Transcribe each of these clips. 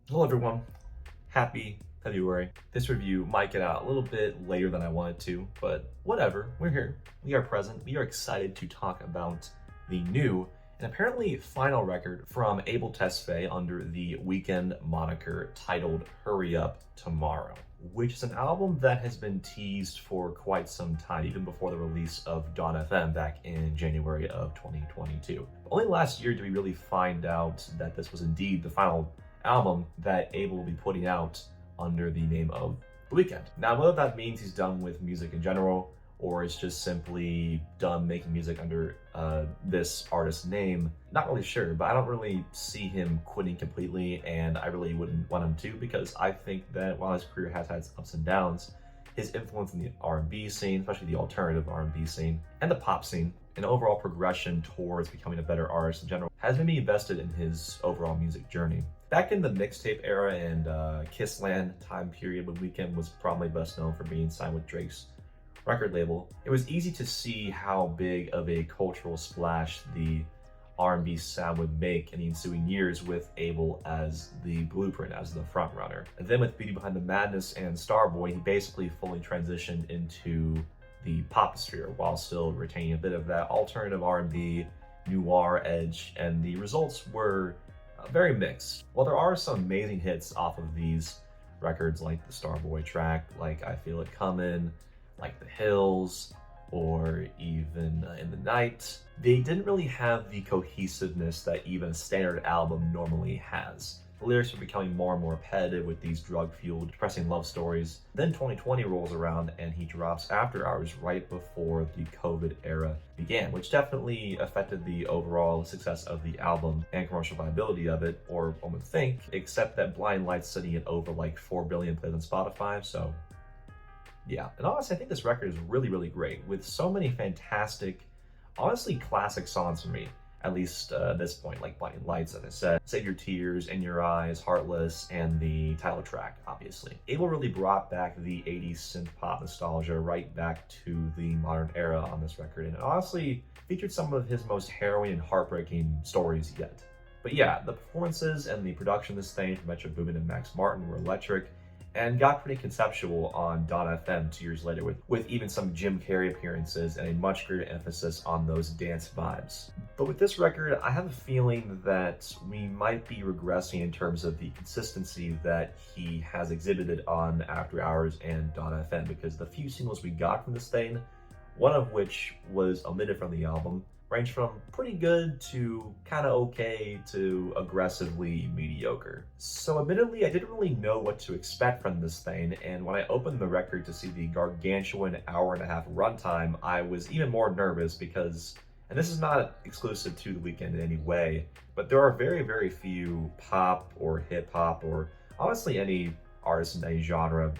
Hello everyone, happy February. This review might get out a little bit later than I wanted to, but whatever, we're here, we are present, we are excited to talk about the new and apparently final record from Abel Tesfaye under the Weeknd moniker titled Hurry Up Tomorrow, which is an album that has been teased for quite some time, even before the release of Dawn FM back in January of 2022. Only last year did we really find out that this was indeed the final album that Abel will be putting out under the name of The Weeknd. Now, whether that means he's done with music in general, or it's just simply done making music under this artist's name, not really sure, but I don't really see him quitting completely, and I really wouldn't want him to, because I think that while his career has had ups and downs, his influence in the R&B scene, especially the alternative R&B scene, and the pop scene, and overall progression towards becoming a better artist in general, has made me invested in his overall music journey. Back in the mixtape era and Kissland time period, when Weeknd was probably best known for being signed with Drake's record label, it was easy to see how big of a cultural splash the R&B sound would make in the ensuing years with Abel as the blueprint, as the frontrunner. And then with Beauty Behind the Madness and Starboy, he basically fully transitioned into the pop sphere while still retaining a bit of that alternative R&B, noir edge, and the results were very mixed. While there are some amazing hits off of these records, like the Starboy track, like I Feel It Comin', like The Hills, or even In the Night, they didn't really have the cohesiveness that even a standard album normally has. The lyrics are becoming more and more repetitive with these drug-fueled, depressing love stories. Then 2020 rolls around and he drops After Hours right before the COVID era began, which definitely affected the overall success of the album and commercial viability of it, or one would think, except that Blind Light's sitting at over like 4 billion plays on Spotify, so yeah. And honestly, I think this record is really, really great, with so many fantastic, honestly classic songs for me. At least at this point, like Blinding Lights, as I said, Save Your Tears, In Your Eyes, Heartless, and the title track, obviously. Abel really brought back the 80s synth pop nostalgia right back to the modern era on this record, and it honestly featured some of his most harrowing and heartbreaking stories yet. But yeah, the performances and the production of this thing from Metro Boomin and Max Martin were electric, and got pretty conceptual on Dawn FM 2 years later with even some Jim Carrey appearances and a much greater emphasis on those dance vibes. But with this record, I have a feeling that we might be regressing in terms of the consistency that he has exhibited on After Hours and Dawn FM, because the few singles we got from this thing, one of which was omitted from the album, range from pretty good to kind of okay to aggressively mediocre. So admittedly, I didn't really know what to expect from this thing, and when I opened the record to see the gargantuan hour-and-a-half runtime, I was even more nervous because, and this is not exclusive to The Weeknd in any way, but there are very, very few pop or hip-hop or honestly any artist in any genre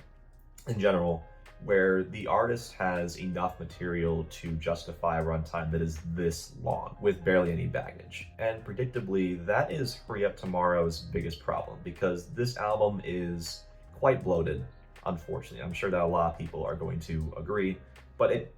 in general where the artist has enough material to justify a runtime that is this long, with barely any baggage. And predictably, that is Hurry Up Tomorrow's biggest problem, because this album is quite bloated, unfortunately. I'm sure that a lot of people are going to agree, but it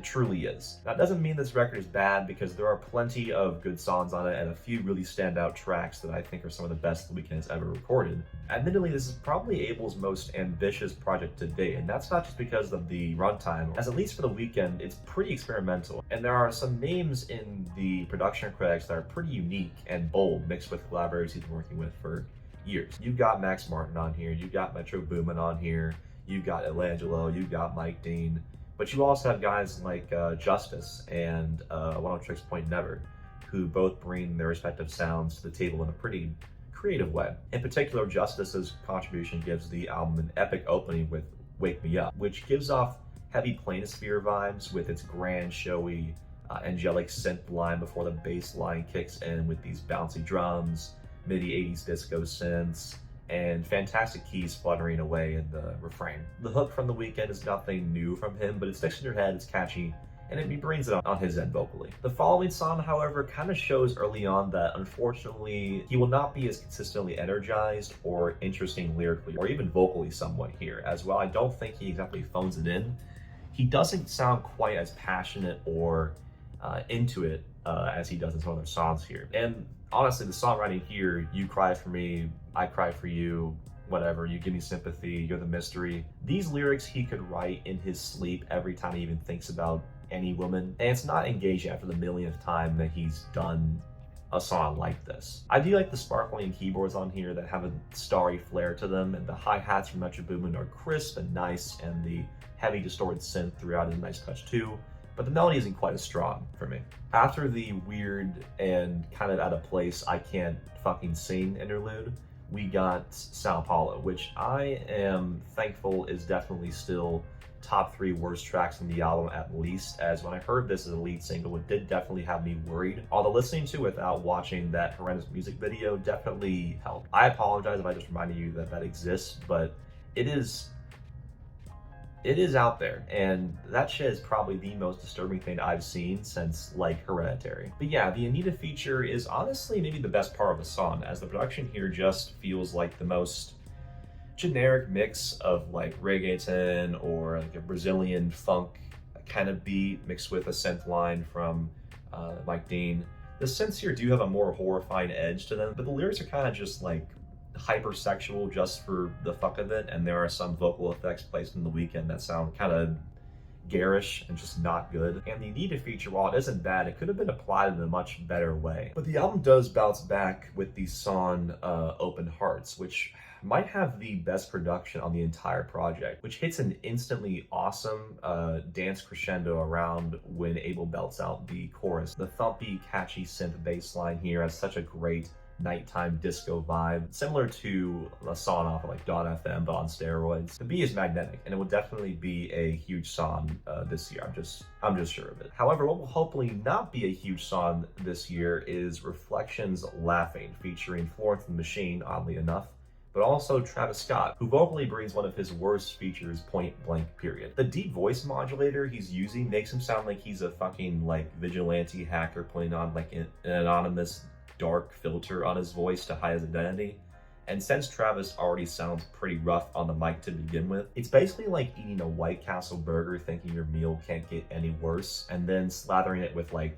truly is. That doesn't mean this record is bad, because there are plenty of good songs on it and a few really standout tracks that I think are some of the best The Weeknd has ever recorded. Admittedly, this is probably Abel's most ambitious project to date, and that's not just because of the runtime, as at least for The Weeknd, it's pretty experimental. And there are some names in the production credits that are pretty unique and bold, mixed with collaborators he's been working with for years. You've got Max Martin on here, you've got Metro Boomin on here, you've got Elangelo, you've got Mike Dean, but you also have guys like Justice and 106 Point Never, who both bring their respective sounds to the table in a pretty creative way. In particular, Justice's contribution gives the album an epic opening with Wake Me Up, which gives off heavy Planisphere vibes with its grand, showy, angelic synth line before the bass line kicks in with these bouncy drums, MIDI 80s disco synths, and fantastic keys fluttering away in the refrain. The hook from The Weeknd is nothing new from him, but it sticks in your head, it's catchy, and he brings it on his end vocally. The following song, however, kind of shows early on that unfortunately he will not be as consistently energized or interesting lyrically or even vocally somewhat here, as well I don't think he exactly phones it in. He doesn't sound quite as passionate or into it as he does in some other songs here. And honestly, the songwriting here, you cry for me, I cry for you, whatever, you give me sympathy, you're the mystery. These lyrics he could write in his sleep every time he even thinks about any woman, and it's not engaging after the millionth time that he's done a song like this. I do like the sparkling keyboards on here that have a starry flare to them, and the hi-hats from Metro Boomin are crisp and nice, and the heavy distorted synth throughout is a nice touch too, but the melody isn't quite as strong for me. After the weird and kind of out of place I can't fucking sing interlude, we got Sao Paulo, which I am thankful is definitely still top 3 worst tracks in the album at least, as when I heard this as a lead single, it did definitely have me worried. Although listening to it without watching that horrendous music video definitely helped. I apologize if I just reminded you that that exists, but it is out there, and that shit is probably the most disturbing thing I've seen since, like, Hereditary. But yeah, the Anita feature is honestly maybe the best part of the song, as the production here just feels like the most generic mix of like reggaeton or like a Brazilian funk kind of beat mixed with a synth line from Mike Dean. The synths here do have a more horrifying edge to them, but the lyrics are kind of just like hypersexual just for the fuck of it, and there are some vocal effects placed in the Weeknd that sound kind of garish and just not good. And the Anita feature, while it isn't bad, it could have been applied in a much better way. But the album does bounce back with the song Open Hearts, which might have the best production on the entire project, which hits an instantly awesome dance crescendo around when Abel belts out the chorus. The thumpy, catchy synth bass line here has such a great nighttime disco vibe, similar to a song off of like .fm but on steroids. The beat is magnetic, and it will definitely be a huge song this year. I'm just sure of it. However, what will hopefully not be a huge song this year is Reflections Laughing, featuring Florence and the Machine, oddly enough, but also Travis Scott, who vocally brings one of his worst features point blank period. The deep voice modulator he's using makes him sound like he's a fucking like vigilante hacker putting on like an anonymous dark filter on his voice to hide his identity. And since Travis already sounds pretty rough on the mic to begin with, it's basically like eating a White Castle burger thinking your meal can't get any worse, and then slathering it with like,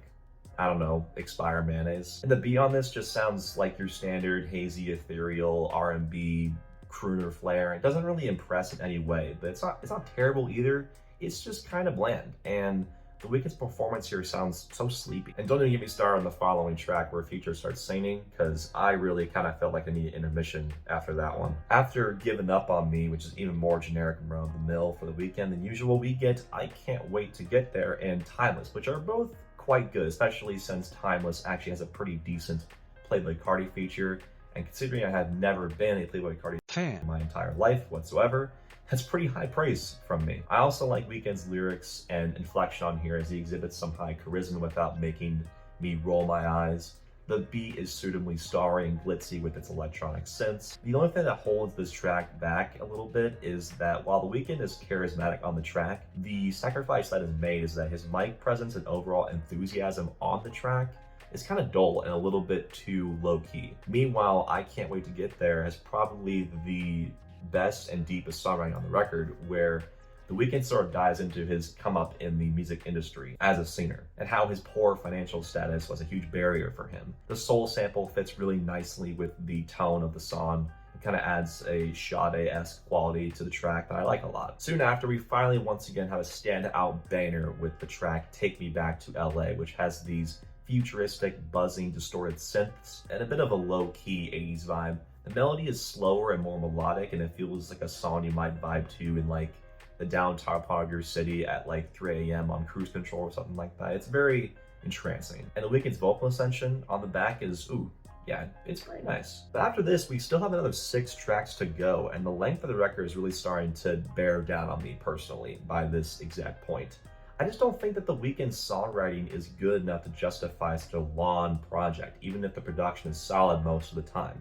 I don't know, expired mayonnaise. And the beat on this just sounds like your standard hazy, ethereal R&B crooner flair. It doesn't really impress in any way, but it's not terrible either. It's just kind of bland. And the Weeknd's performance here sounds so sleepy. And don't even get me started on the following track where Future starts singing, because I really kind of felt like I needed intermission after that one. After Giving Up on Me, which is even more generic and run of the mill for the Weeknd than usual, we get I Can't Wait to Get There and Timeless, which are both quite good, especially since Timeless actually has a pretty decent Playboy Cardi feature. And considering I have never been a Playboy Cardi fan in my entire life whatsoever, that's pretty high praise from me. I also like Weeknd's lyrics and inflection on here, as he exhibits some high charisma without making me roll my eyes. The beat is suitably starry and glitzy with its electronic synths. The only thing that holds this track back a little bit is that while the Weeknd is charismatic on the track, the sacrifice that is made is that his mic presence and overall enthusiasm on the track is kind of dull and a little bit too low-key. Meanwhile, I Can't Wait to Get There is probably the best and deepest songwriting on the record, where the Weeknd sort of dives into his come up in the music industry as a singer, and how his poor financial status was a huge barrier for him. The soul sample fits really nicely with the tone of the song. It kind of adds a Sade-esque quality to the track that I like a lot. Soon after, we finally once again have a standout banger with the track Take Me Back to LA, which has these futuristic, buzzing, distorted synths and a bit of a low-key 80s vibe. The melody is slower and more melodic, and it feels like a song you might vibe to in like the downtown part of your city at like 3 a.m. on cruise control or something like that. It's very entrancing. And the Weeknd's vocal ascension on the back is, ooh, yeah, it's very nice. But after this, we still have another 6 tracks to go, and the length of the record is really starting to bear down on me personally by this exact point. I just don't think that the Weeknd's songwriting is good enough to justify such a long project, even if the production is solid most of the time.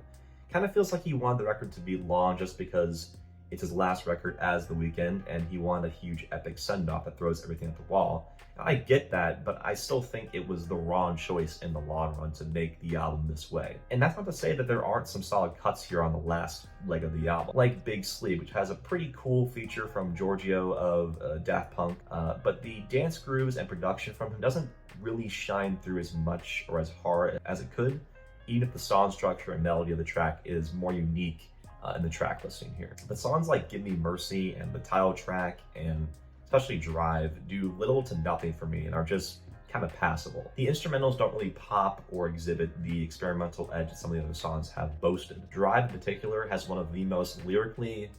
Kind of feels like he wanted the record to be long just because it's his last record as The Weeknd, and he wanted a huge epic send-off that throws everything at the wall. And I get that, but I still think it was the wrong choice in the long run to make the album this way. And that's not to say that there aren't some solid cuts here on the last leg of the album, like Big Sleep, which has a pretty cool feature from Giorgio of Daft Punk, but the dance grooves and production from him doesn't really shine through as much or as hard as it could. even if the song structure and melody of the track is more unique in the track listing here. But songs like Give Me Mercy and the title track, and especially Drive, do little to nothing for me and are just kind of passable. The instrumentals don't really pop or exhibit the experimental edge that some of the other songs have boasted. Drive in particular has one of the most lyrically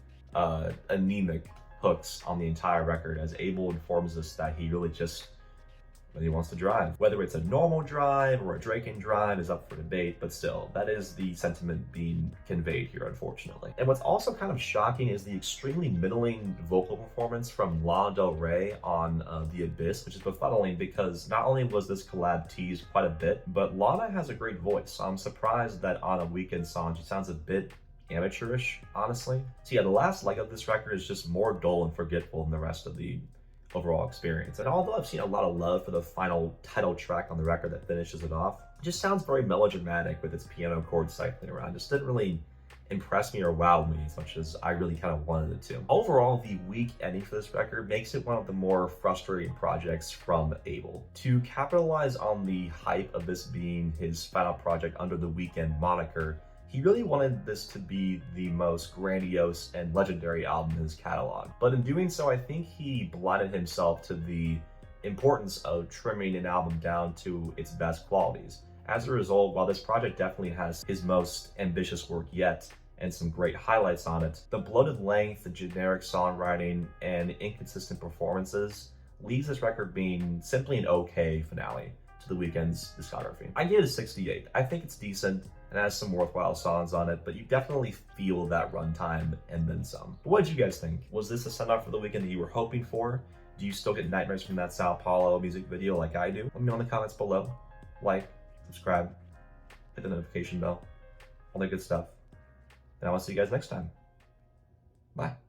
anemic hooks on the entire record, as Abel informs us that he really just wants to drive. Whether it's a normal drive or a Draken drive is up for debate, but still, that is the sentiment being conveyed here, unfortunately. And what's also kind of shocking is the extremely middling vocal performance from Lana Del Rey on The Abyss, which is befuddling because not only was this collab teased quite a bit, but Lana has a great voice. So I'm surprised that on a Weeknd song, she sounds a bit amateurish, honestly. So yeah, the last leg of this record is just more dull and forgetful than the rest of the overall experience. And although I've seen a lot of love for the final title track on the record that finishes it off, it just sounds very melodramatic with its piano chords cycling around. It just didn't really impress me or wow me as much as I really kind of wanted it to. Overall, the weak ending for this record makes it one of the more frustrating projects from Abel. To capitalize on the hype of this being his final project under the Weeknd moniker, he really wanted this to be the most grandiose and legendary album in his catalog. But in doing so, I think he blinded himself to the importance of trimming an album down to its best qualities. As a result, while this project definitely has his most ambitious work yet and some great highlights on it, the bloated length, the generic songwriting, and inconsistent performances leaves this record being simply an okay finale to the Weeknd's discography. I give it a 68. I think it's decent and has some worthwhile songs on it, but you definitely feel that runtime and then some. But what did you guys think? Was this a send-off for the Weeknd that you were hoping for? Do you still get nightmares from that Sao Paulo music video like I do? Let me know in the comments below. Like, subscribe, hit the notification bell, all that good stuff. And I will see you guys next time. Bye.